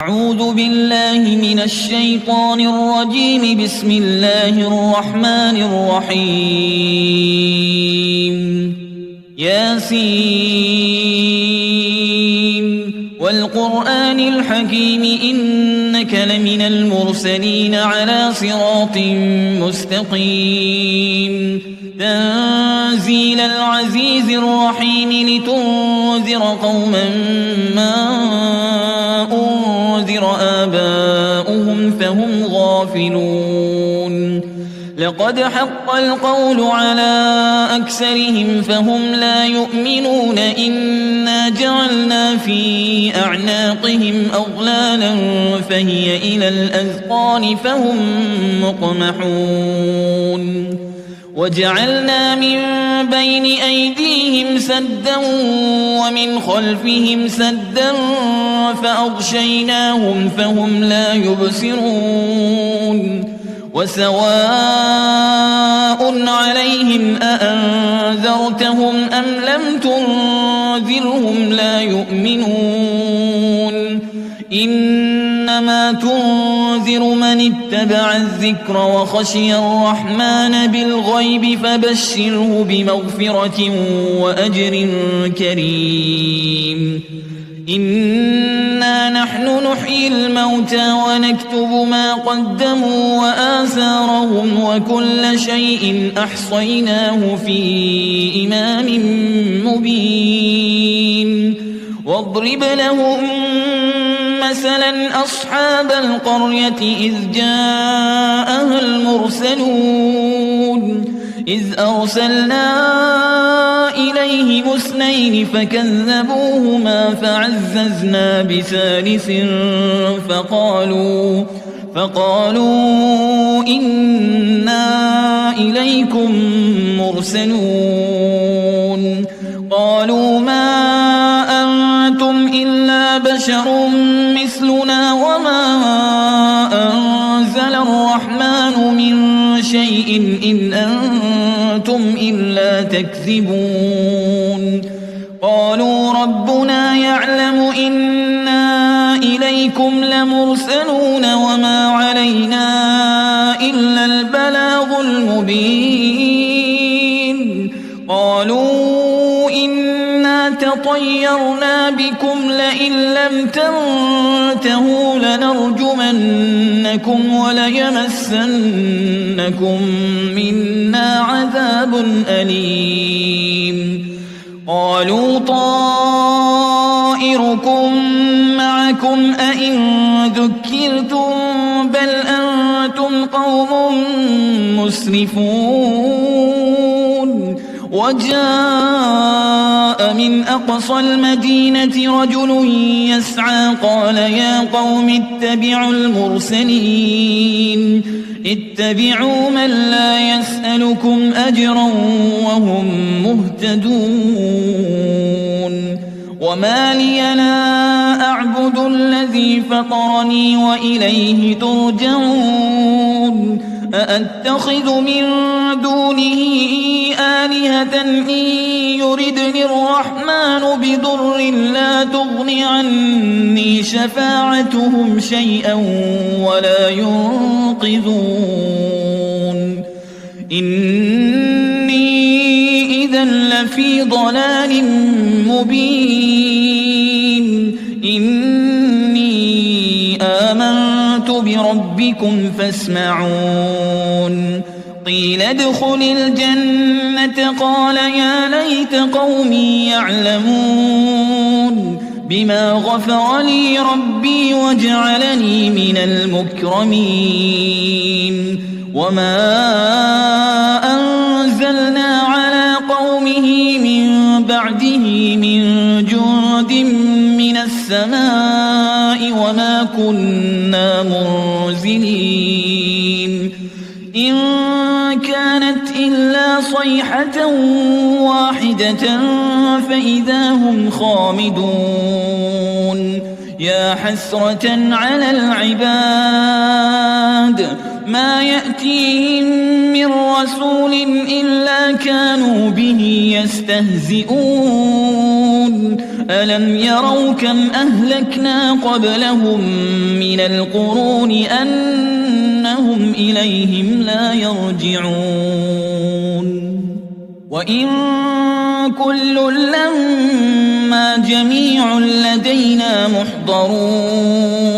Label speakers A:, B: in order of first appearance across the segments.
A: أعوذ بالله من الشيطان الرجيم. بسم الله الرحمن الرحيم. ياسين والقرآن الحكيم إنك لمن المرسلين على صراط مستقيم. تنزيل العزيز الرحيم لتنذر قوما ما أنذر آباؤهم فهم غافلون. لقد حق القول على أكثرهم فهم لا يؤمنون. إنا جعلنا في أعناقهم أغلالا فهي إلى الأذقان فهم مقمحون. وجعلنا من بين أيديهم سدا ومن خلفهم سدا فأغشيناهم فهم لا يبصرون. وسواء عليهم أأنذرتهم أم لم تنذرهم لا يؤمنون. إنما تنذر من اتبع الذكر وخشي الرحمن بالغيب فبشره بمغفرة وأجر كريم. إنا نحن نحيي الموتى ونكتب ما قدموا وآثارهم وكل شيء أحصيناه في إمام مبين. واضرب لهم مثلا أصحاب القرية إذ جاءها المرسلون. إذ أرسلنا إليهم اثنين فكذبوهما فعززنا بثالث فقالوا إنا إليكم مرسلون. قالوا ما أنتم إلا بشر مثلنا وما أنزل الرحمن من شيء إن أنتم إلا تكذبون. قالوا ربنا يعلم إنا إليكم لمرسلون وما علينا إلا البلاغ المبين. قالوا إنا تطيرنا بكم لئن لم تنتهوا لنرجمنكم وليمسنكم منا عذاب أليم. قالوا طائركم معكم أئن ذكرتم بل أنتم قوم مسرفون. وجاء من أقصى المدينة رجل يسعى قال يا قوم اتبعوا المرسلين. اتبعوا من لا يسألكم أجرا وهم مهتدون. وما لي لا أعبد الذي فطرني وإليه ترجعون. أأتخذ من دونه آلهة إن يردني الرحمن بضر لا تغن عني شفاعتهم شيئا ولا ينقذون. إني إذا لفي ضلال مبين. إني آمنت بربكم فاسمعون. قيل ادخل الجنة قال يا ليت قومي يعلمون بما غفر لي ربي وجعلني من المكرمين. وما أنزلنا على قومه من بعده من جند من السماء وما كنا منزلين. إن كانت إلا صيحة واحدة فإذا هم خامدون. يا حسرة على العباد ما يأتيهم من رسول إلا كانوا به يستهزئون. ألم يروا كم أهلكنا قبلهم من القرون أنهم إليهم لا يرجعون وإن كل لما جميع لدينا محضرون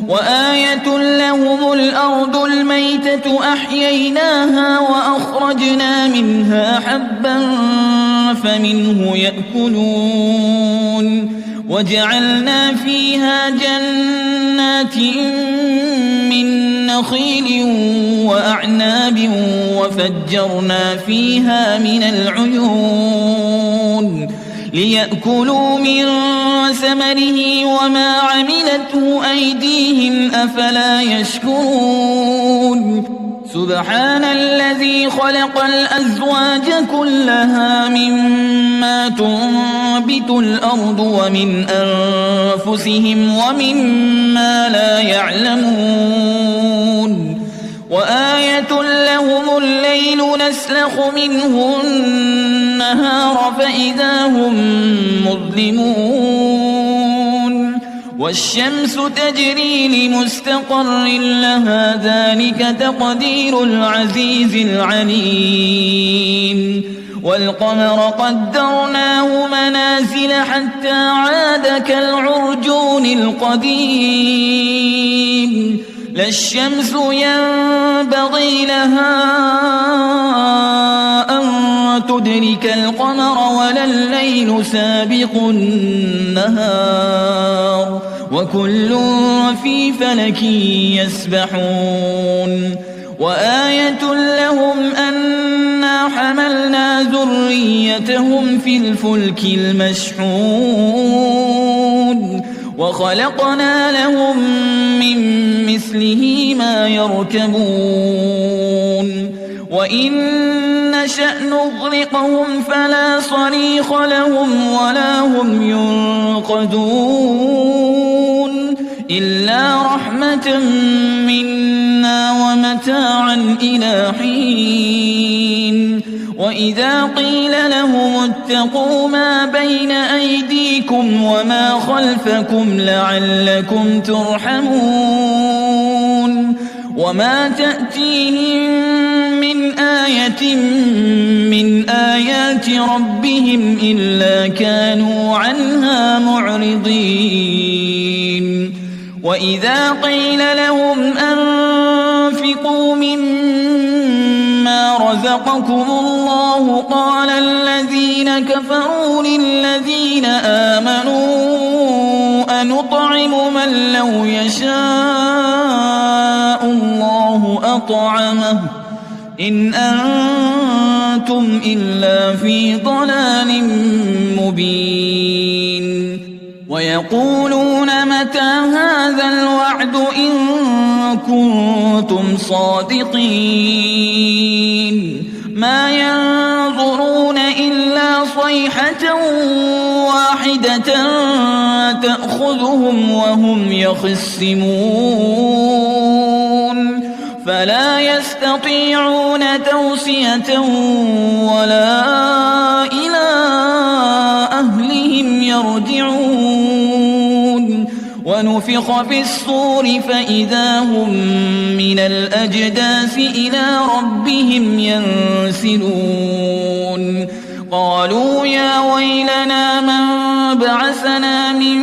A: وآية لهم الأرض الميتة أحييناها وأخرجنا منها حبا فمنه يأكلون وجعلنا فيها جنات من نخيل وأعناب وفجرنا فيها من العيون ليأكلوا من ثمره وما عملته أيديهم أفلا يشكرون سبحان الذي خلق الأزواج كلها مما تنبت الأرض ومن أنفسهم ومما لا يعلمون وآية لهم الليل نسلخ منه النهار فإذا هم مظلمون والشمس تجري لمستقر لها ذلك تقدير العزيز العليم والقمر قدرناه منازل حتى عاد كالعرجون القديم لا الشمس ينبغي لها أن تدرك القمر ولا الليل سابق النهار وكل في فلك يسبحون وآية لهم أنا حملنا ذريتهم في الفلك المشحون وخلقنا لهم من مثله ما يركبون وإن نشأ نغرقهم فلا صريخ لهم ولا هم ينقذون إلا رحمة منا ومتاعا إلى حين وإذا قيل لهم اتقوا ما بين أيديكم وما خلفكم لعلكم ترحمون وما تأتيهم من آية من آيات ربهم إلا كانوا عنها معرضين وإذا قيل لهم أنفقوا مما رزقكم الله قال الذين كفروا للذين آمنوا أنطعم من لو يشاء الله أطعمه إن أنتم إلا في ضلال مبين ويقولون متى هذا الوعد إن كنتم صادقين ما ينظرون إلا صيحة واحدة تأخذهم وهم يخصمون فلا يستطيعون توصية ولا إلى أهلهم يرجعون ونفخ في الصور فإذا هم من الأجداث إلى ربهم ينسلون قالوا يا ويلنا من بعثنا من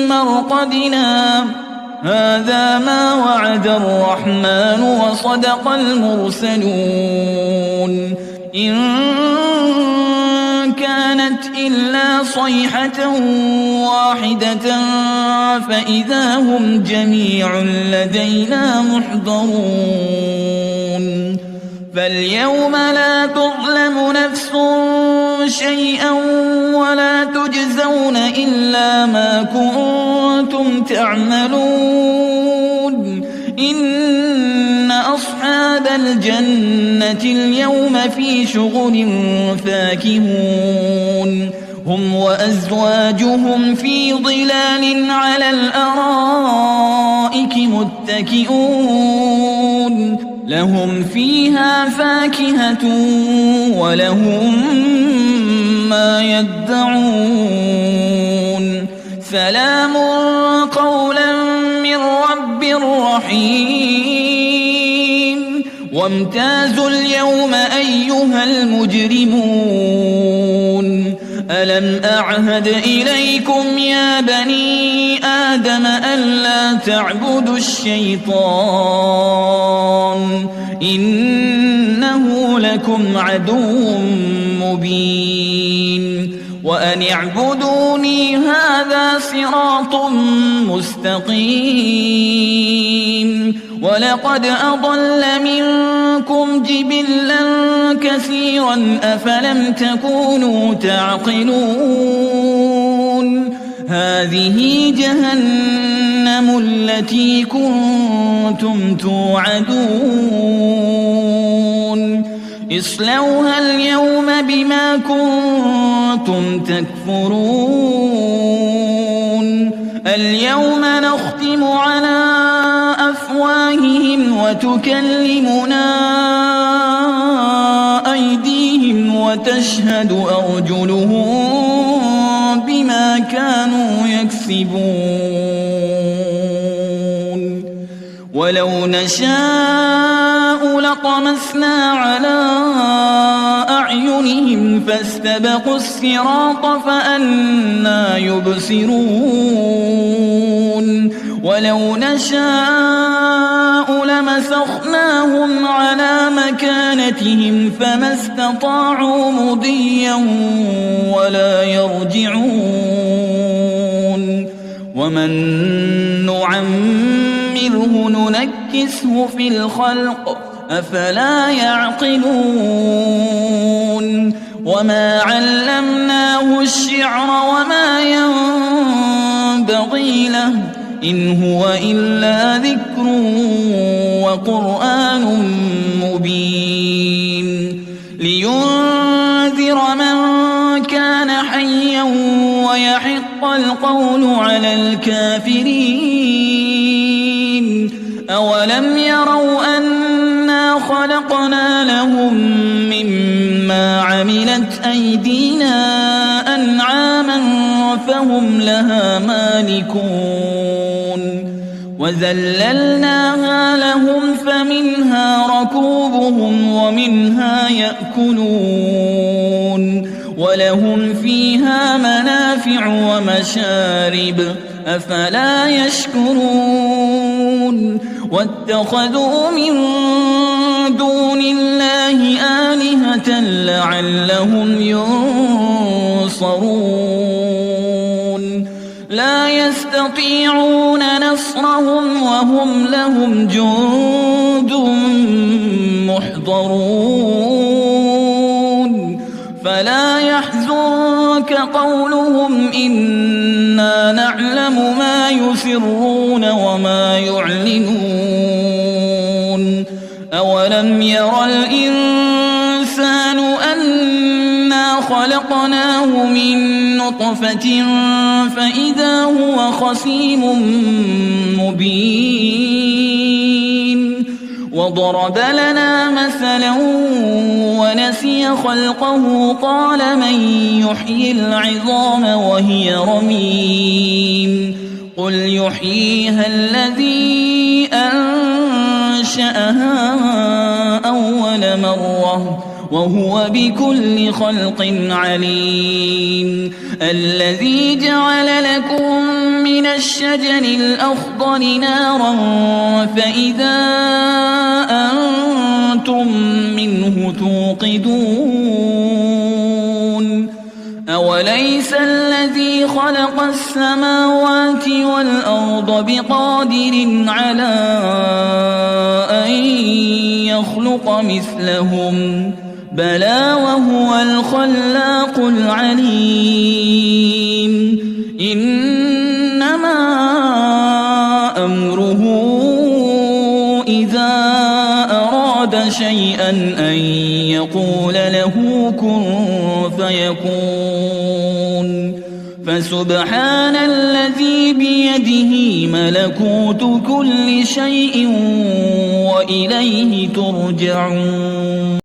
A: مرقدنا هذا ما وعد الرحمن وصدق المرسلون إن كانت إلا صيحة واحدة فإذا هم جميع لدينا محضرون فاليوم لا تظلم نفس شيئا ولا تجزون إلا ما كنتم تعملون إن أصحاب الجنة اليوم في شغل فاكهون هم وأزواجهم في ظلال على الأرائك متكئون لهم فيها فاكهة ولهم ما يدعون سلام قولا من رب رحيم وامتازوا اليوم أيها المجرمون ألم أعهد إليكم يا بني آدم ألا تعبدوا الشيطان إنه لكم عدو مبين وأن اعبدوني هذا صراط مستقيم ولقد أضل منكم جبلا كثيرا أفلم تكونوا تعقلون هذه جهنم التي كنتم توعدون اصلوها اليوم بما كنتم تكفرون اليوم نختم على أفواههم وتكلمنا أيديهم وتشهد أرجلهم بما كانوا يكسبون ولو نشاء لطمسنا على أعينهم فاستبقوا الصراط فأنى يبصرون ولو نشاء لمسخناهم على مكانتهم فما استطاعوا مضيا ولا يرجعون ومن نعمره ننكسه في الخلق أفلا يعقلون وما علمناه الشعر وما ينبغي له إن هو إلا ذكر وقرآن مبين لينذر من كان حيا ويحق القول على الكافرين أولم يروا أنا خلقنا لهم مما عملت أيدينا أنعاما فهم لها مالكون وذللناها لهم فمنها ركوبهم ومنها يأكلون ولهم فيها منافع ومشارب أفلا يشكرون واتخذوا من دون الله آلهة لعلهم ينصرون لا يستطيعون نصرهم وهم لهم جند محضرون فلا يحزنك قولهم إنا نعلم ما يسرون وما يعلنون أولم ير الإنسان أنا خلقناه من نطفة فإذا هو خصيم مبين وضرب لنا مثلا ونسي خلقه قال من يحيي العظام وهي رميم قل يحييها الذي أنشأها أول مرة وهو بكل خلق عليم الذي جعل لكم من الشجر الأخضر نارا فإذا أنتم منه توقدون أوليس الذي خلق السماوات والأرض بقادر على أن يخلق مثلهم بلى وهو الخلاق العليم إنما أمره إذا أراد شيئا أن يقول له كن فيكون فسبحان الذي بيده ملكوت كل شيء وإليه ترجعون.